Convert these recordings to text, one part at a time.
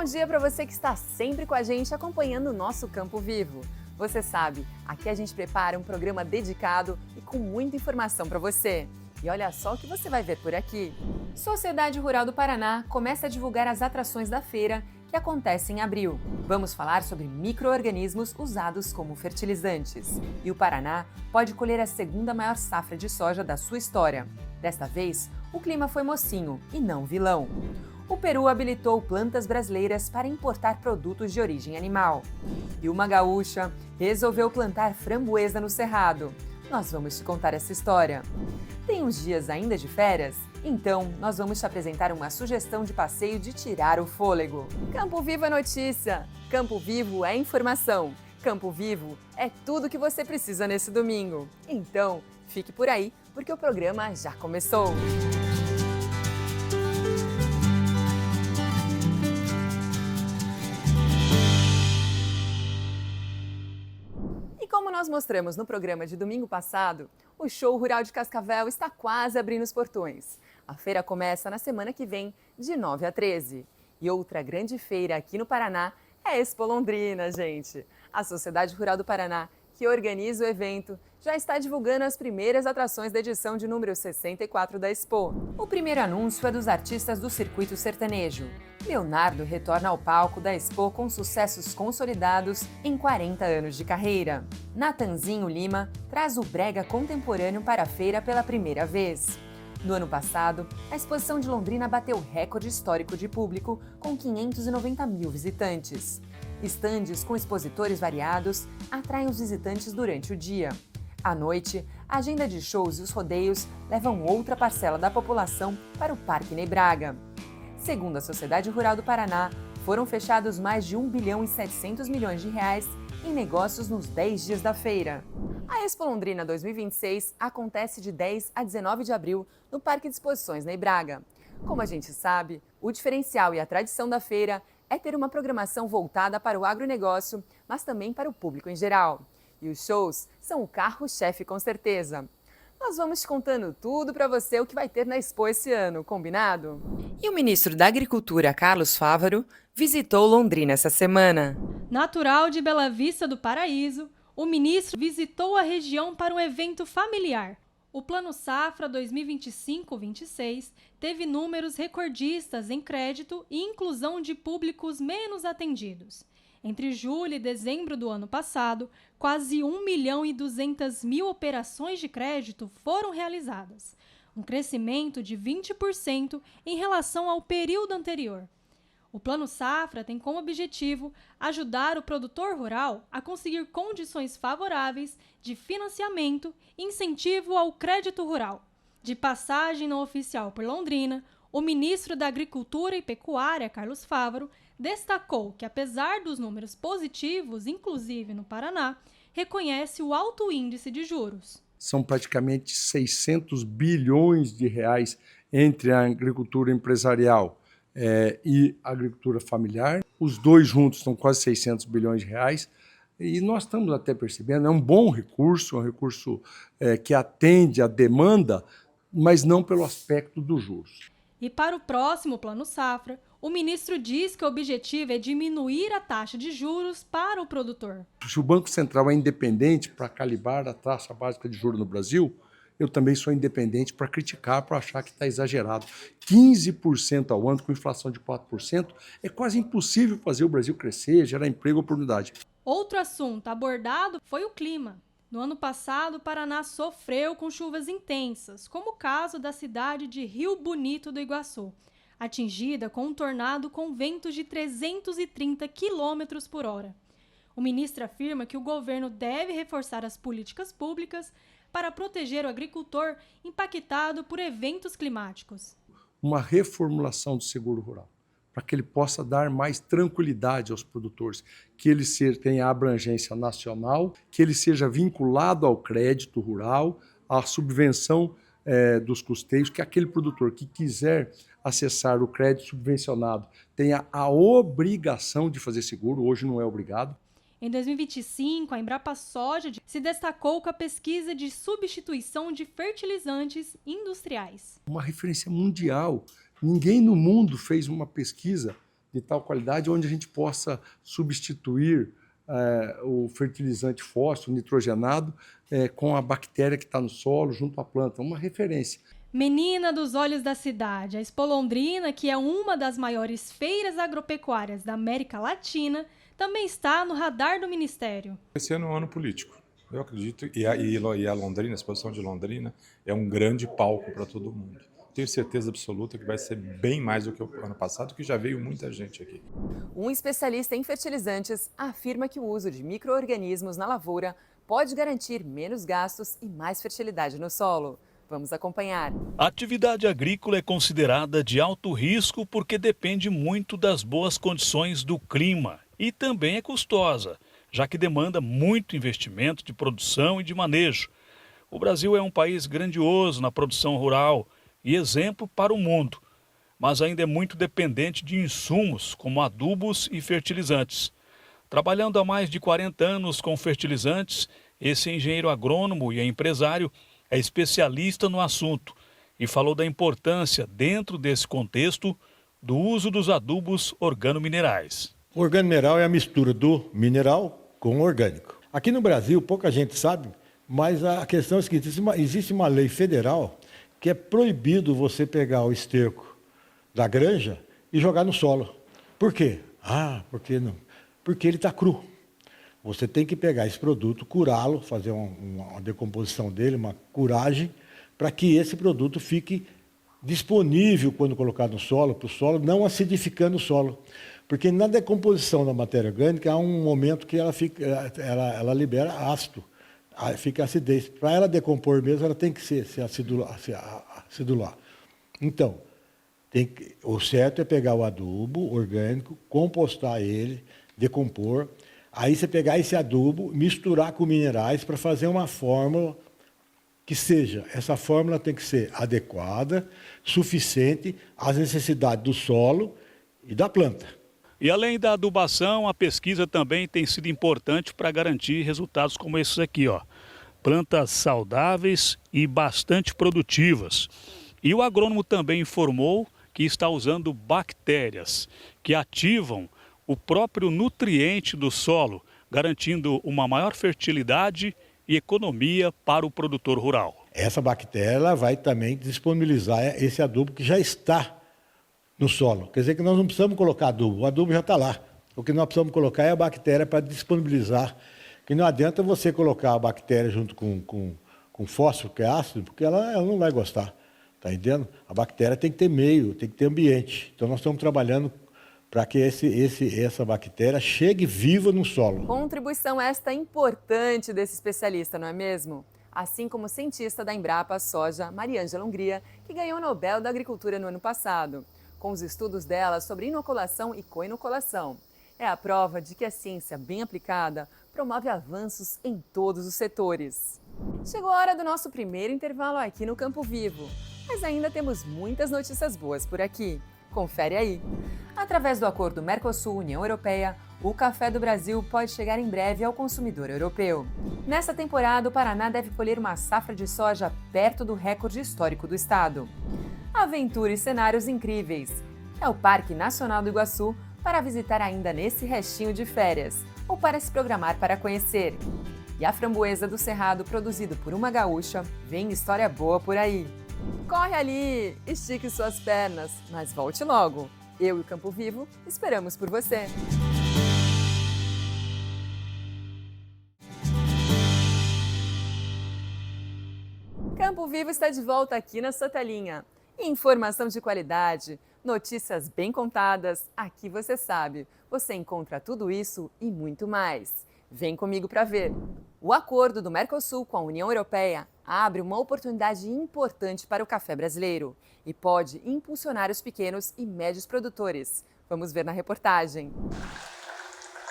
Bom dia para você que está sempre com a gente acompanhando o nosso Campo Vivo. Você sabe, aqui a gente prepara um programa dedicado e com muita informação para você. E olha só o que você vai ver por aqui. Sociedade Rural do Paraná começa a divulgar as atrações da feira que acontece em abril. Vamos falar sobre micro-organismos usados como fertilizantes. E o Paraná pode colher a segunda maior safra de soja da sua história. Desta vez, o clima foi mocinho e não vilão. O Peru habilitou plantas brasileiras para importar produtos de origem animal. E uma gaúcha resolveu plantar framboesa no Cerrado. Nós vamos te contar essa história. Tem uns dias ainda de férias? Então, nós vamos te apresentar uma sugestão de passeio de tirar o fôlego. Campo Vivo é notícia, Campo Vivo é informação, Campo Vivo é tudo que você precisa nesse domingo. Então, fique por aí, porque o programa já começou. Como nós mostramos no programa de domingo passado, o Show Rural de Cascavel está quase abrindo os portões. A feira começa na semana que vem, de 9 a 13. E outra grande feira aqui no Paraná é a Expo Londrina, gente. A Sociedade Rural do Paraná, que organiza o evento, já está divulgando as primeiras atrações da edição de número 64 da Expo. O primeiro anúncio é dos artistas do circuito sertanejo. Leonardo retorna ao palco da Expo com sucessos consolidados em 40 anos de carreira. Natanzinho Lima traz o brega contemporâneo para a feira pela primeira vez. No ano passado, a exposição de Londrina bateu recorde histórico de público, com 590 mil visitantes. Estandes com expositores variados atraem os visitantes durante o dia. À noite, a agenda de shows e os rodeios levam outra parcela da população para o Parque Ney Braga. Segundo a Sociedade Rural do Paraná, foram fechados mais de 1 bilhão e 700 milhões de reais em negócios nos 10 dias da feira. A Expo Londrina 2026 acontece de 10 a 19 de abril no Parque de Exposições Ney Braga. Como a gente sabe, o diferencial e a tradição da feira é ter uma programação voltada para o agronegócio, mas também para o público em geral. E os shows são o carro-chefe com certeza. Nós vamos te contando tudo para você o que vai ter na Expo esse ano, combinado? E o ministro da Agricultura, Carlos Fávaro, visitou Londrina essa semana. Natural de Bela Vista do Paraíso, o ministro visitou a região para um evento familiar. O Plano Safra 2025-26 teve números recordistas em crédito e inclusão de públicos menos atendidos. Entre julho e dezembro do ano passado, quase 1 milhão e 200 mil operações de crédito foram realizadas, um crescimento de 20% em relação ao período anterior. O Plano Safra tem como objetivo ajudar o produtor rural a conseguir condições favoráveis de financiamento e incentivo ao crédito rural. De passagem não oficial por Londrina, o ministro da Agricultura e Pecuária, Carlos Fávaro, destacou que, apesar dos números positivos, inclusive no Paraná, reconhece o alto índice de juros. São praticamente 600 bilhões de reais entre a agricultura empresarial e a agricultura familiar. Os dois juntos são quase 600 bilhões de reais. E nós estamos até percebendo, é um bom recurso, que atende à demanda, mas não pelo aspecto dos juros. E para o próximo Plano Safra, o ministro diz que o objetivo é diminuir a taxa de juros para o produtor. Se o Banco Central é independente para calibrar a taxa básica de juros no Brasil, eu também sou independente para criticar, para achar que está exagerado. 15% ao ano, com inflação de 4%, é quase impossível fazer o Brasil crescer, gerar emprego e oportunidade. Outro assunto abordado foi o clima. No ano passado, o Paraná sofreu com chuvas intensas, como o caso da cidade de Rio Bonito do Iguaçu, atingida com um tornado com ventos de 330 km por hora. O ministro afirma que o governo deve reforçar as políticas públicas para proteger o agricultor impactado por eventos climáticos. Uma reformulação do seguro rural, para que ele possa dar mais tranquilidade aos produtores, que ele tenha abrangência nacional, que ele seja vinculado ao crédito rural, à subvenção dos custeios, que aquele produtor que quiser acessar o crédito subvencionado tenha a obrigação de fazer seguro, hoje não é obrigado. Em 2025, a Embrapa Soja se destacou com a pesquisa de substituição de fertilizantes industriais. Uma referência mundial. Ninguém no mundo fez uma pesquisa de tal qualidade onde a gente possa substituir o fertilizante fósforo nitrogenado com a bactéria que está no solo junto à planta, uma referência. Menina dos olhos da cidade, a Expo Londrina, que é uma das maiores feiras agropecuárias da América Latina, também está no radar do Ministério. Esse ano é um ano político, eu acredito, e a Londrina, a exposição de Londrina, é um grande palco para todo mundo. Tenho certeza absoluta que vai ser bem mais do que o ano passado, que já veio muita gente aqui. Um especialista em fertilizantes afirma que o uso de micro-organismos na lavoura pode garantir menos gastos e mais fertilidade no solo. Vamos acompanhar. A atividade agrícola é considerada de alto risco porque depende muito das boas condições do clima e também é custosa, já que demanda muito investimento de produção e de manejo. O Brasil é um país grandioso na produção rural e exemplo para o mundo, mas ainda é muito dependente de insumos como adubos e fertilizantes. Trabalhando há mais de 40 anos com fertilizantes, esse engenheiro agrônomo e empresário é especialista no assunto e falou da importância, dentro desse contexto, do uso dos adubos organominerais. O organomineral é a mistura do mineral com o orgânico. Aqui no Brasil, pouca gente sabe, mas a questão é a seguinte, existe uma lei federal que é proibido você pegar o esterco da granja e jogar no solo. Por quê? Porque não? Porque ele está cru. Você tem que pegar esse produto, curá-lo, fazer uma decomposição dele, uma curagem, para que esse produto fique disponível quando colocado no solo, para o solo, não acidificando o solo. Porque na decomposição da matéria orgânica há um momento que ela libera ácido, fica acidez. Para ela decompor mesmo, ela tem que se acidular. Então, o certo é pegar o adubo orgânico, compostar ele, decompor. Aí você pegar esse adubo, misturar com minerais para fazer uma fórmula que seja, essa fórmula tem que ser adequada, suficiente às necessidades do solo e da planta. E além da adubação, a pesquisa também tem sido importante para garantir resultados como esses aqui, ó. Plantas saudáveis e bastante produtivas. E o agrônomo também informou que está usando bactérias que ativam o próprio nutriente do solo, garantindo uma maior fertilidade e economia para o produtor rural. Essa bactéria ela vai também disponibilizar esse adubo que já está no solo. Quer dizer que nós não precisamos colocar adubo, o adubo já está lá. O que nós precisamos colocar é a bactéria para disponibilizar. Que não adianta você colocar a bactéria junto com fósforo, que é ácido, porque ela não vai gostar. Está entendendo? A bactéria tem que ter meio, tem que ter ambiente. Então nós estamos trabalhando para que essa bactéria chegue viva no solo. Contribuição esta importante desse especialista, não é mesmo? Assim como o cientista da Embrapa Soja, Mariângela Hungria, que ganhou o Nobel da Agricultura no ano passado, com os estudos dela sobre inoculação e coinoculação. É a prova de que a ciência bem aplicada promove avanços em todos os setores. Chegou a hora do nosso primeiro intervalo aqui no Campo Vivo, mas ainda temos muitas notícias boas por aqui. Confere aí. Através do acordo Mercosul-União Europeia, o café do Brasil pode chegar em breve ao consumidor europeu. Nessa temporada, o Paraná deve colher uma safra de soja perto do recorde histórico do estado. Aventura e cenários incríveis. É o Parque Nacional do Iguaçu para visitar ainda nesse restinho de férias ou para se programar para conhecer. E a framboesa do Cerrado, produzido por uma gaúcha, vem história boa por aí. Corre ali, estique suas pernas, mas volte logo. Eu e o Campo Vivo esperamos por você. Campo Vivo está de volta aqui na sua telinha. Informação de qualidade, notícias bem contadas, aqui você sabe. Você encontra tudo isso e muito mais. Vem comigo para ver. O acordo do Mercosul com a União Europeia abre uma oportunidade importante para o café brasileiro e pode impulsionar os pequenos e médios produtores. Vamos ver na reportagem.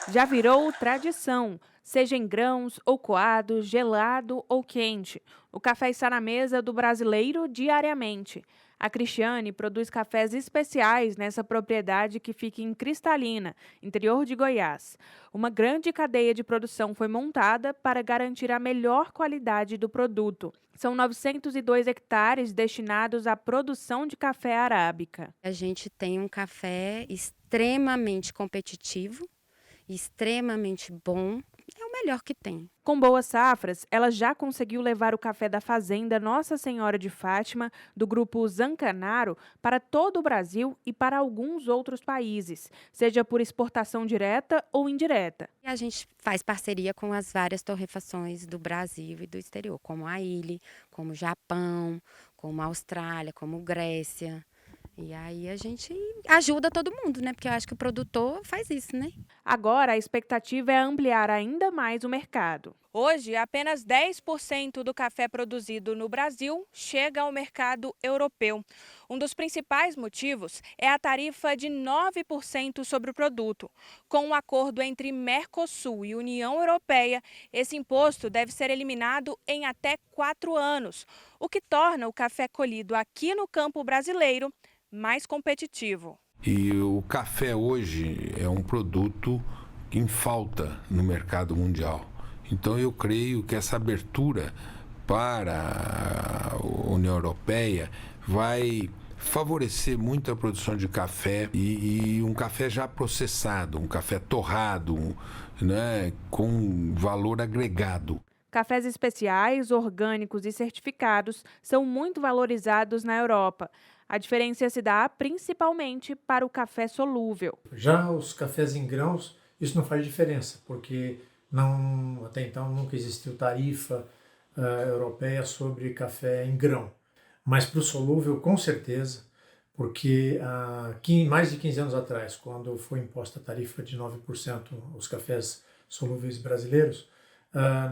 Já virou tradição, seja em grãos ou coado, gelado ou quente. O café está na mesa do brasileiro diariamente. A Cristiane produz cafés especiais nessa propriedade que fica em Cristalina, interior de Goiás. Uma grande cadeia de produção foi montada para garantir a melhor qualidade do produto. São 902 hectares destinados à produção de café arábica. A gente tem um café extremamente competitivo, extremamente bom, é o melhor que tem. Com boas safras, ela já conseguiu levar o café da fazenda Nossa Senhora de Fátima, do grupo Zancanaro, para todo o Brasil e para alguns outros países, seja por exportação direta ou indireta. E a gente faz parceria com as várias torrefações do Brasil e do exterior, como a Ilha, como o Japão, como a Austrália, como Grécia. E aí a gente ajuda todo mundo, né? Porque eu acho que o produtor faz isso, né? Agora, a expectativa é ampliar ainda mais o mercado. Hoje, apenas 10% do café produzido no Brasil chega ao mercado europeu. Um dos principais motivos é a tarifa de 9% sobre o produto. Com um acordo entre Mercosul e União Europeia, esse imposto deve ser eliminado em até 4 anos, o que torna o café colhido aqui no campo brasileiro mais competitivo. E o café hoje é um produto em falta no mercado mundial. Então eu creio que essa abertura para a União Europeia vai favorecer muito a produção de café e um café já processado, um café torrado, né, com valor agregado. Cafés especiais, orgânicos e certificados são muito valorizados na Europa. A diferença se dá principalmente para o café solúvel. Já os cafés em grãos, isso não faz diferença, porque até então nunca existiu tarifa europeia sobre café em grão. Mas para o solúvel, com certeza, porque mais de 15 anos atrás, quando foi imposta a tarifa de 9% aos cafés solúveis brasileiros,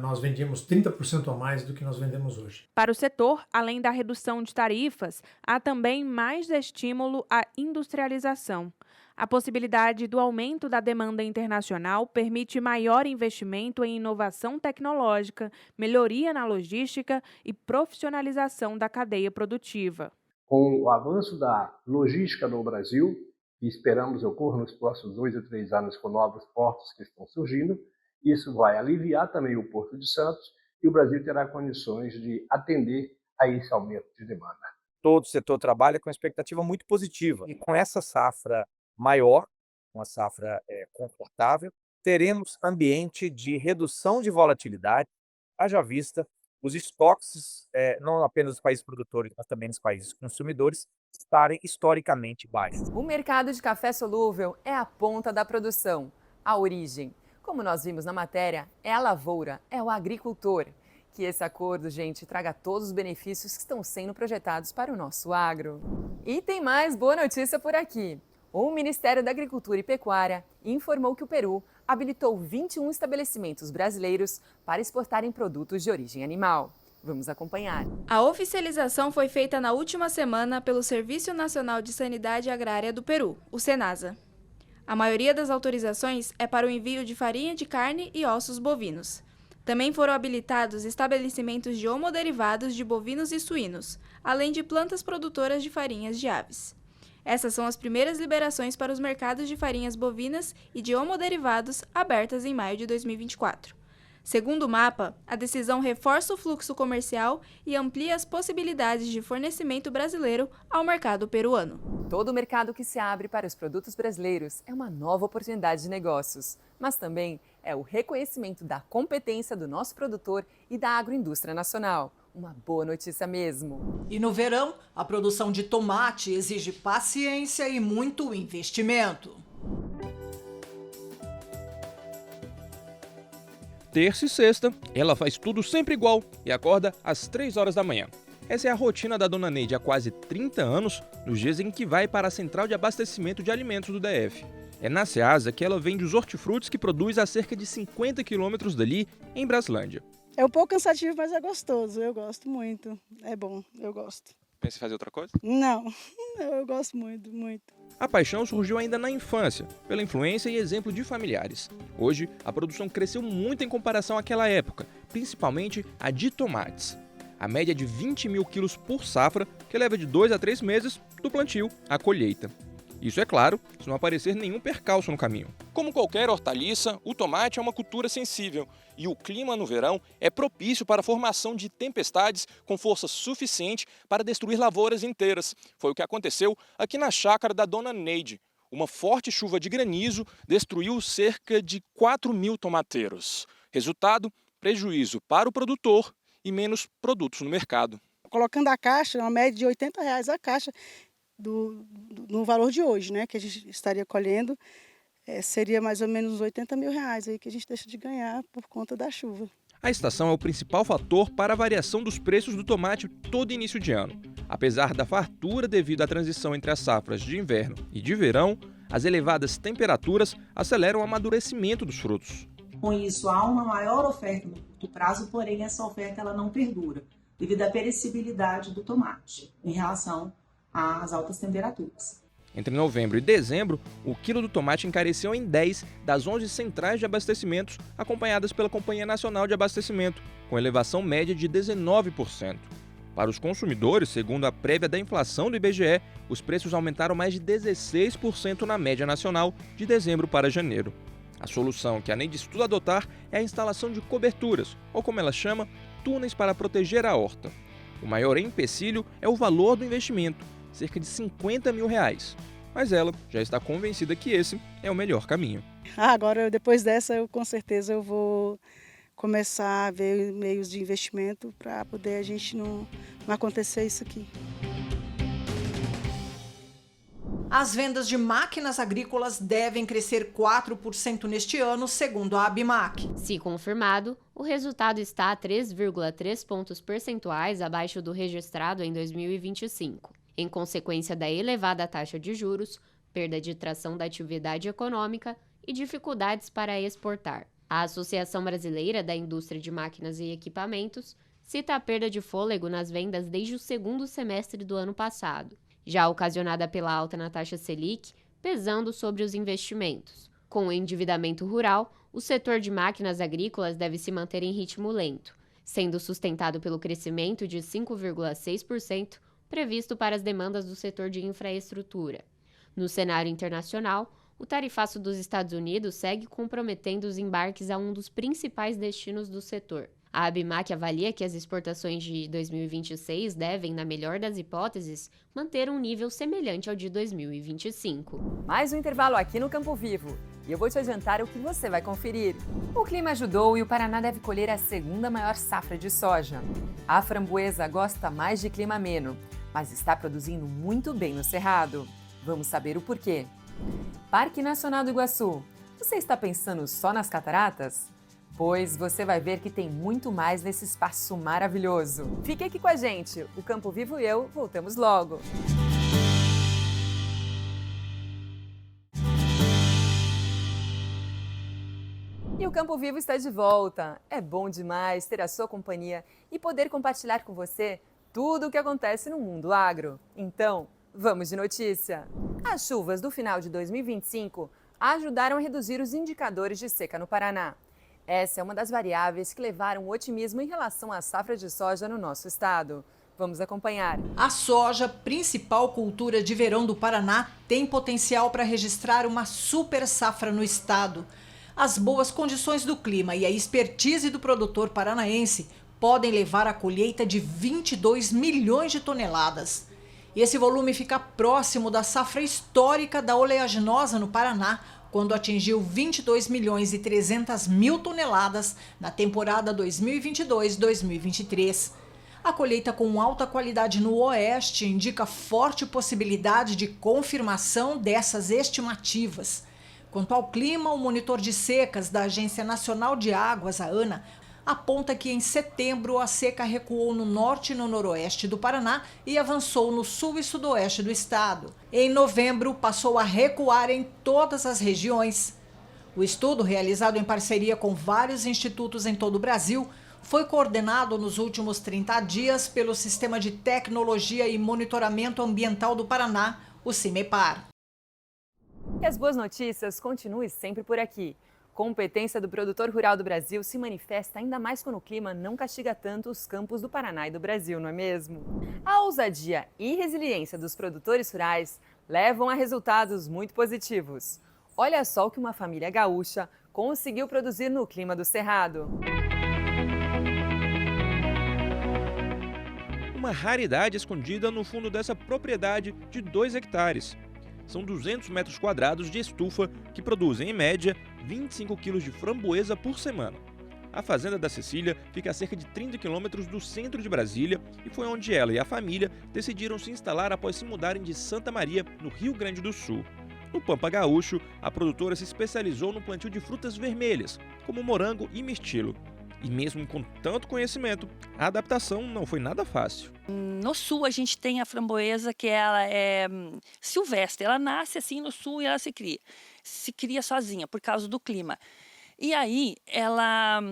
nós vendíamos 30% a mais do que nós vendemos hoje. Para o setor, além da redução de tarifas, há também mais estímulo à industrialização. A possibilidade do aumento da demanda internacional permite maior investimento em inovação tecnológica, melhoria na logística e profissionalização da cadeia produtiva. Com o avanço da logística no Brasil, que esperamos ocorra nos próximos 2 a 3 anos com novos portos que estão surgindo, isso vai aliviar também o Porto de Santos e o Brasil terá condições de atender a esse aumento de demanda. Todo o setor trabalha com uma expectativa muito positiva. E com essa safra maior, uma safra confortável, teremos ambiente de redução de volatilidade, haja vista os estoques, não apenas dos países produtores, mas também dos países consumidores, estarem historicamente baixos. O mercado de café solúvel é a ponta da produção, a origem. Como nós vimos na matéria, é a lavoura, é o agricultor. Que esse acordo, gente, traga todos os benefícios que estão sendo projetados para o nosso agro. E tem mais boa notícia por aqui. O Ministério da Agricultura e Pecuária informou que o Peru habilitou 21 estabelecimentos brasileiros para exportarem produtos de origem animal. Vamos acompanhar. A oficialização foi feita na última semana pelo Serviço Nacional de Sanidade Agrária do Peru, o SENASA. A maioria das autorizações é para o envio de farinha de carne e ossos bovinos. Também foram habilitados estabelecimentos de homoderivados de bovinos e suínos, além de plantas produtoras de farinhas de aves. Essas são as primeiras liberações para os mercados de farinhas bovinas e de homoderivados abertas em maio de 2024. Segundo o mapa, a decisão reforça o fluxo comercial e amplia as possibilidades de fornecimento brasileiro ao mercado peruano. Todo mercado que se abre para os produtos brasileiros é uma nova oportunidade de negócios, mas também é o reconhecimento da competência do nosso produtor e da agroindústria nacional. Uma boa notícia mesmo. E no verão, a produção de tomate exige paciência e muito investimento. Terça e sexta, ela faz tudo sempre igual e acorda às 3 horas da manhã. Essa é a rotina da dona Neide há quase 30 anos, nos dias em que vai para a central de abastecimento de alimentos do DF. É na Ceasa que ela vende os hortifrutis que produz a cerca de 50 quilômetros dali, em Braslândia. É um pouco cansativo, mas é gostoso. Eu gosto muito. É bom, eu gosto. Pensa em fazer outra coisa? Não, eu gosto muito, muito. A paixão surgiu ainda na infância, pela influência e exemplo de familiares. Hoje, a produção cresceu muito em comparação àquela época, principalmente a de tomates. a média é de 20 mil quilos por safra, que leva de 2 a 3 meses do plantio à colheita. Isso é claro, se não aparecer nenhum percalço no caminho. Como qualquer hortaliça, o tomate é uma cultura sensível e o clima no verão é propício para a formação de tempestades com força suficiente para destruir lavouras inteiras. Foi o que aconteceu aqui na chácara da Dona Neide. Uma forte chuva de granizo destruiu cerca de 4 mil tomateiros. Resultado, prejuízo para o produtor e menos produtos no mercado. Colocando a caixa, uma média de R$80 a caixa no valor de hoje, né, que a gente estaria colhendo, seria mais ou menos uns R$80 mil aí que a gente deixa de ganhar por conta da chuva. A estação é o principal fator para a variação dos preços do tomate todo início de ano. Apesar da fartura devido à transição entre as safras de inverno e de verão, as elevadas temperaturas aceleram o amadurecimento dos frutos. Com isso, há uma maior oferta no curto prazo, porém essa oferta ela não perdura, devido à perecibilidade do tomate em relação às altas temperaturas. Entre novembro e dezembro, o quilo do tomate encareceu em 10 das 11 centrais de abastecimentos acompanhadas pela Companhia Nacional de Abastecimento, com elevação média de 19%. Para os consumidores, segundo a prévia da inflação do IBGE, os preços aumentaram mais de 16% na média nacional de dezembro para janeiro. A solução que a Neide estuda adotar é a instalação de coberturas, ou como ela chama, túneis para proteger a horta. O maior empecilho é o valor do investimento, cerca de R$50 mil. Mas ela já está convencida que esse é o melhor caminho. Agora, depois dessa, com certeza eu vou começar a ver meios de investimento para poder a gente não acontecer isso aqui. As vendas de máquinas agrícolas devem crescer 4% neste ano, segundo a Abimac. Se confirmado, o resultado está a 3,3 pontos percentuais abaixo do registrado em 2025, em consequência da elevada taxa de juros, perda de tração da atividade econômica e dificuldades para exportar. A Associação Brasileira da Indústria de Máquinas e Equipamentos cita a perda de fôlego nas vendas desde o segundo semestre do ano passado, já ocasionada pela alta na taxa Selic, pesando sobre os investimentos. Com o endividamento rural, o setor de máquinas agrícolas deve se manter em ritmo lento, sendo sustentado pelo crescimento de 5,6% previsto para as demandas do setor de infraestrutura. No cenário internacional, o tarifaço dos Estados Unidos segue comprometendo os embarques a um dos principais destinos do setor. A Abimac avalia que as exportações de 2026 devem, na melhor das hipóteses, manter um nível semelhante ao de 2025. Mais um intervalo aqui no Campo Vivo. E eu vou te adiantar o que você vai conferir. O clima ajudou e o Paraná deve colher a segunda maior safra de soja. A framboesa gosta mais de clima ameno, mas está produzindo muito bem no Cerrado. Vamos saber o porquê. Parque Nacional do Iguaçu. Você está pensando só nas cataratas? Pois você vai ver que tem muito mais nesse espaço maravilhoso. Fique aqui com a gente. O Campo Vivo e eu voltamos logo. E o Campo Vivo está de volta. É bom demais ter a sua companhia e poder compartilhar com você tudo o que acontece no mundo agro. Então, vamos de notícia. As chuvas do final de 2025 ajudaram a reduzir os indicadores de seca no Paraná. Essa é uma das variáveis que levaram o otimismo em relação à safra de soja no nosso estado. Vamos acompanhar. A soja, principal cultura de verão do Paraná, tem potencial para registrar uma super safra no estado. As boas condições do clima e a expertise do produtor paranaense podem levar à colheita de 22 milhões de toneladas. Esse volume fica próximo da safra histórica da oleaginosa no Paraná, quando atingiu 22 milhões e 300 mil toneladas na temporada 2022-2023. A colheita com alta qualidade no Oeste indica forte possibilidade de confirmação dessas estimativas. Quanto ao clima, o monitor de secas da Agência Nacional de Águas, a ANA, aponta que em setembro a seca recuou no norte e no noroeste do Paraná e avançou no sul e sudoeste do estado. Em novembro, passou a recuar em todas as regiões. O estudo, realizado em parceria com vários institutos em todo o Brasil, foi coordenado nos últimos 30 dias pelo Sistema de Tecnologia e Monitoramento Ambiental do Paraná, o CIMEPAR. E as boas notícias continuem sempre por aqui. Competência do produtor rural do Brasil se manifesta ainda mais quando o clima não castiga tanto os campos do Paraná e do Brasil, não é mesmo? A ousadia e resiliência dos produtores rurais levam a resultados muito positivos. Olha só o que uma família gaúcha conseguiu produzir no clima do Cerrado. Uma raridade escondida no fundo dessa propriedade de 2 hectares. São 200 metros quadrados de estufa que produzem, em média, 25 quilos de framboesa por semana. A fazenda da Cecília fica a cerca de 30 quilômetros do centro de Brasília e foi onde ela e a família decidiram se instalar após se mudarem de Santa Maria, no Rio Grande do Sul. No Pampa Gaúcho, a produtora se especializou no plantio de frutas vermelhas, como morango e mirtilo. E mesmo com tanto conhecimento, a adaptação não foi nada fácil. No sul a gente tem a framboesa que ela é silvestre, ela nasce assim no sul e ela se cria sozinha por causa do clima. E aí ela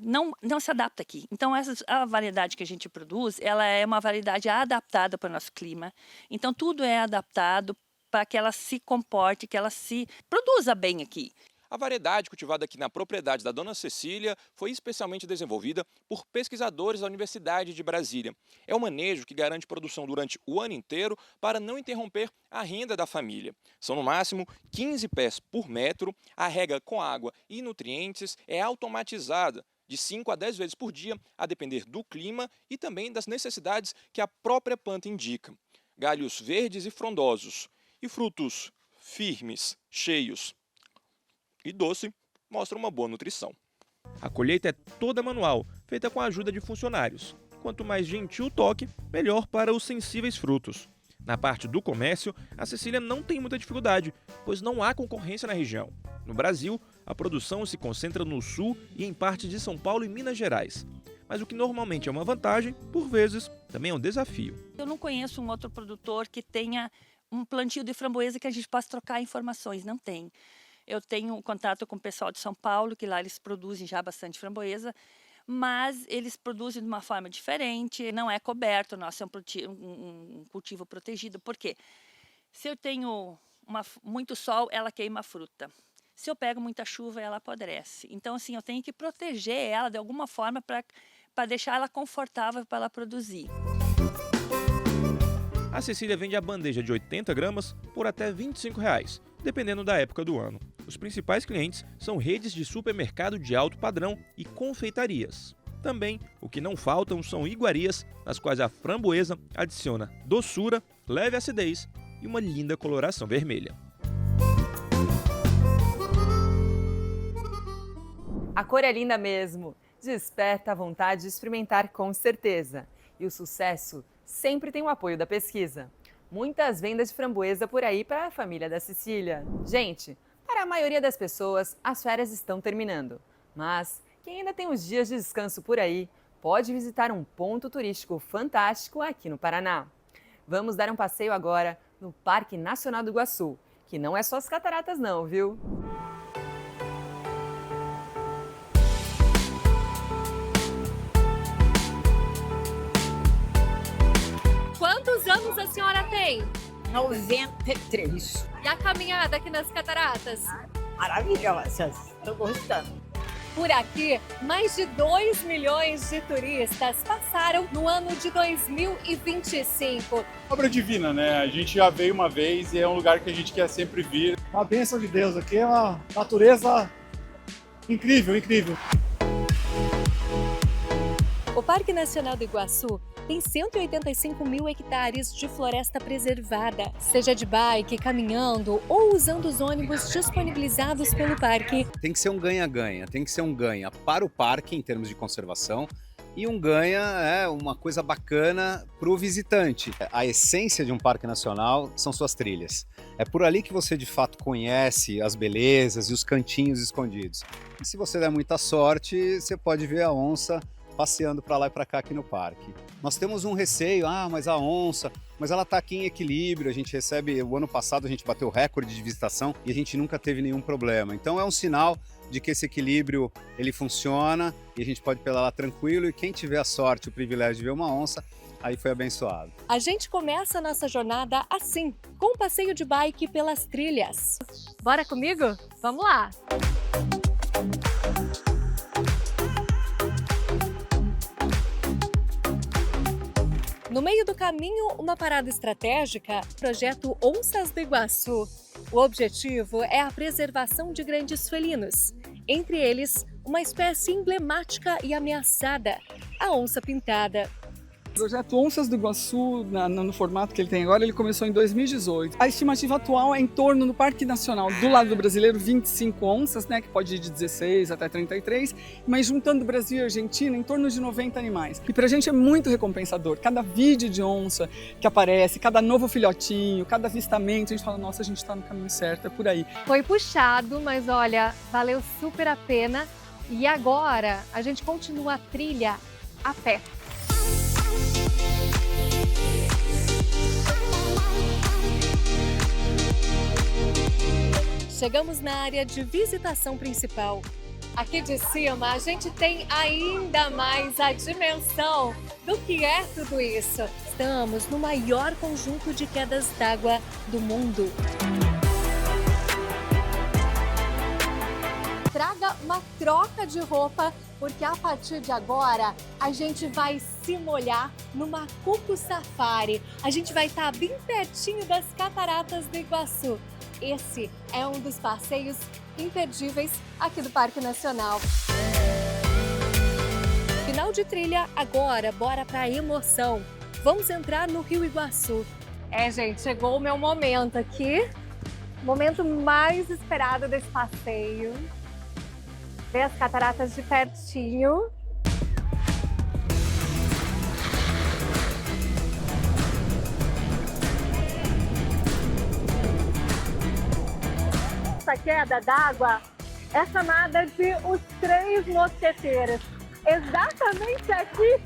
não se adapta aqui. Então a variedade que a gente produz, ela é uma variedade adaptada para o nosso clima. Então tudo é adaptado para que ela se comporte, que ela se produza bem aqui. A variedade cultivada aqui na propriedade da Dona Cecília foi especialmente desenvolvida por pesquisadores da Universidade de Brasília. É um manejo que garante produção durante o ano inteiro para não interromper a renda da família. São no máximo 15 pés por metro, a rega com água e nutrientes é automatizada de 5 a 10 vezes por dia, a depender do clima e também das necessidades que a própria planta indica. Galhos verdes e frondosos e frutos firmes, cheios e doce mostra uma boa nutrição. A colheita é toda manual, feita com a ajuda de funcionários. Quanto mais gentil o toque, melhor para os sensíveis frutos. Na parte do comércio, a Cecília não tem muita dificuldade, pois não há concorrência na região. No Brasil, a produção se concentra no sul e em partes de São Paulo e Minas Gerais. Mas o que normalmente é uma vantagem, por vezes, também é um desafio. Eu não conheço um outro produtor que tenha um plantio de framboesa que a gente possa trocar informações, não tem. Eu tenho contato com o pessoal de São Paulo, que lá eles produzem já bastante framboesa, mas eles produzem de uma forma diferente, não é coberto, nosso é um cultivo protegido. Por quê? Se eu tenho muito sol, ela queima a fruta. Se eu pego muita chuva, ela apodrece. Então, assim, eu tenho que proteger ela de alguma forma para deixar ela confortável para ela produzir. A Cecília vende a bandeja de 80 gramas por até R$ 25, dependendo da época do ano. Os principais clientes são redes de supermercado de alto padrão e confeitarias. Também, o que não faltam são iguarias, nas quais a framboesa adiciona doçura, leve acidez e uma linda coloração vermelha. A cor é linda mesmo, desperta a vontade de experimentar com certeza. E o sucesso sempre tem o apoio da pesquisa. Muitas vendas de framboesa por aí para a família da Cecília. Gente, para a maioria das pessoas, as férias estão terminando. Mas quem ainda tem uns dias de descanso por aí, pode visitar um ponto turístico fantástico aqui no Paraná. Vamos dar um passeio agora no Parque Nacional do Iguaçu, que não é só as cataratas não, viu? Quantos anos a senhora tem? 93. E a caminhada aqui nas cataratas? Maravilhosas, estou gostando. Por aqui, mais de 2 milhões de turistas passaram no ano de 2025. Obra divina, né? A gente já veio uma vez e é um lugar que a gente quer sempre vir. Uma bênção de Deus aqui, é uma natureza incrível, incrível. O Parque Nacional do Iguaçu tem 185 mil hectares de floresta preservada, seja de bike, caminhando ou usando os ônibus disponibilizados pelo parque. Tem que ser um ganha-ganha, tem que ser um ganha para o parque em termos de conservação e um ganha é uma coisa bacana para o visitante. A essência de um parque nacional são suas trilhas. É por ali que você de fato conhece as belezas e os cantinhos escondidos. E se você der muita sorte, você pode ver a onça passeando para lá e para cá aqui no parque. Nós temos um receio, mas a onça, mas ela está aqui em equilíbrio, a gente recebe, o ano passado a gente bateu o recorde de visitação e a gente nunca teve nenhum problema. Então é um sinal de que esse equilíbrio ele funciona e a gente pode pedalar tranquilo e quem tiver a sorte, o privilégio de ver uma onça, aí foi abençoado. A gente começa a nossa jornada assim, com um passeio de bike pelas trilhas. Bora comigo? Vamos lá! No meio do caminho, uma parada estratégica, projeto Onças do Iguaçu. O objetivo é a preservação de grandes felinos, entre eles uma espécie emblemática e ameaçada, a onça pintada. O projeto Onças do Iguaçu, no formato que ele tem agora, ele começou em 2018. A estimativa atual é em torno, no Parque Nacional do lado do brasileiro, 25 onças, né, que pode ir de 16 até 33, mas juntando Brasil e Argentina, em torno de 90 animais. E pra gente é muito recompensador. Cada vídeo de onça que aparece, cada novo filhotinho, cada avistamento, a gente fala, nossa, a gente tá no caminho certo, é por aí. Foi puxado, mas olha, valeu super a pena. E agora a gente continua a trilha a pé. Chegamos na área de visitação principal. Aqui de cima a gente tem ainda mais a dimensão do que é tudo isso. Estamos no maior conjunto de quedas d'água do mundo. Traga uma troca de roupa, porque a partir de agora a gente vai se molhar no Macuco Safari. A gente vai estar bem pertinho das Cataratas do Iguaçu. Esse é um dos passeios imperdíveis aqui do Parque Nacional. Final de trilha agora, bora pra emoção. Vamos entrar no Rio Iguaçu. Gente, chegou o meu momento aqui. Momento mais esperado desse passeio. Ver as cataratas de pertinho. Essa queda d'água é chamada de os Três Mosqueteiros. Exatamente aqui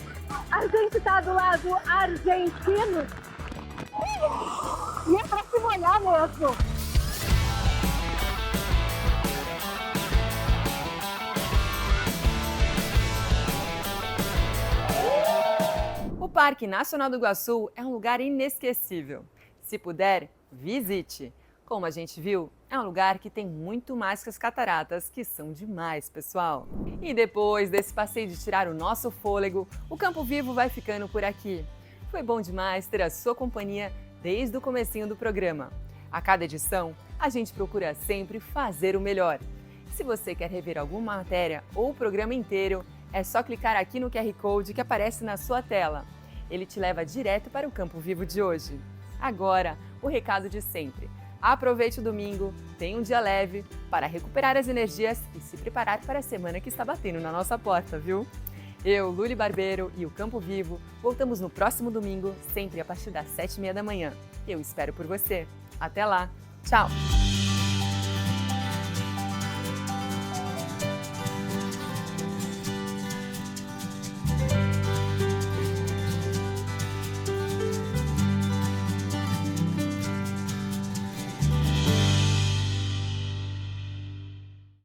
a gente está do lado argentino e é para se molhar mesmo. O Parque Nacional do Iguaçu é um lugar inesquecível. Se puder, visite. Como a gente viu, é um lugar que tem muito mais que as cataratas, que são demais, pessoal. E depois desse passeio de tirar o nosso fôlego, o Campo Vivo vai ficando por aqui. Foi bom demais ter a sua companhia desde o comecinho do programa. A cada edição, a gente procura sempre fazer o melhor. Se você quer rever alguma matéria ou o programa inteiro, é só clicar aqui no QR Code que aparece na sua tela. Ele te leva direto para o Campo Vivo de hoje. Agora, o recado de sempre. Aproveite o domingo, tenha um dia leve para recuperar as energias e se preparar para a semana que está batendo na nossa porta, viu? Eu, Luli Barbeiro e o Campo Vivo voltamos no próximo domingo, sempre a partir das 7h30 da manhã. Eu espero por você. Até lá. Tchau!